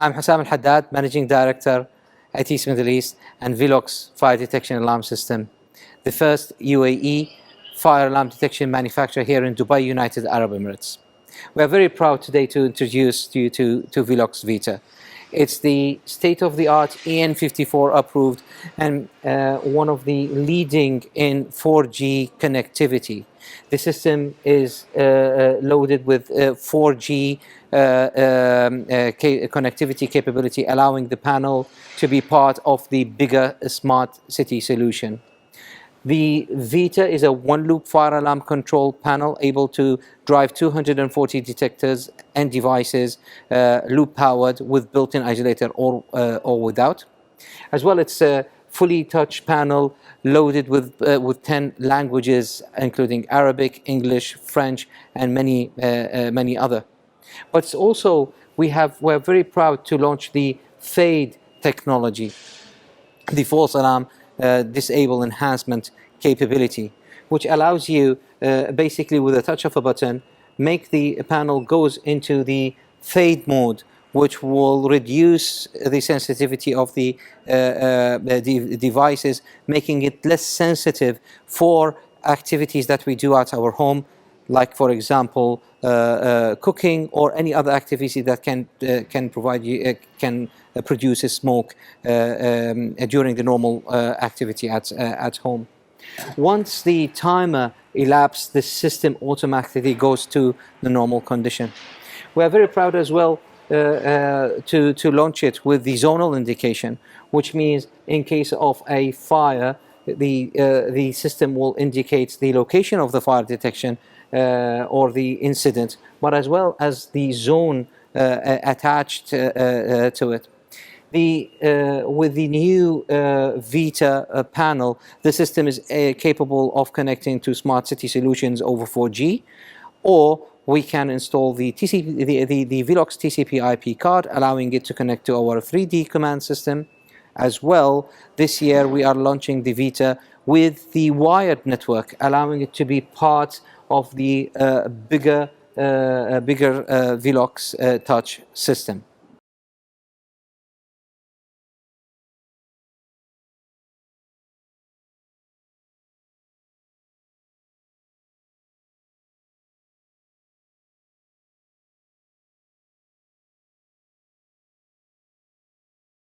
I'm Hussam Al Haddad, Managing Director, ATEIS Middle East and VELOX Fire Detection Alarm System, the first UAE fire alarm detection manufacturer here in Dubai, United Arab Emirates. We are very proud today to introduce you to VELOX VITA. It's the state-of-the-art EN54 approved and one of the leading in 4G connectivity. The system is loaded with 4G connectivity capability, allowing the panel to be part of the bigger smart city solution. The Vita is a one-loop fire alarm control panel able to drive 240 detectors and devices, loop-powered with built-in isolator or without. As well, it's a fully touch panel loaded with 10 languages, including Arabic, English, French, and many other. But it's also, we're very proud to launch the FADE technology, the False Alarm Disable Enhancement capability, which allows you basically with a touch of a button, make the panel goes into the fade mode, which will reduce the sensitivity of the devices, making it less sensitive for activities that we do at our home, like for example cooking or any other activity that can provide you can produce a smoke during the normal activity at home. Once the timer elapses, the system automatically goes to the normal condition. We are very proud as well to launch it with the zonal indication, which means in case of a fire, the system will indicate the location of the fire detection or the incident, but as well as the zone attached to it. With the new Vita panel, the system is capable of connecting to smart city solutions over 4G, or we can install the VELOX TCP IP card, allowing it to connect to our 3D command system. As well, this year we are launching the Vita with the wired network, allowing it to be part of the bigger VELOX touch system.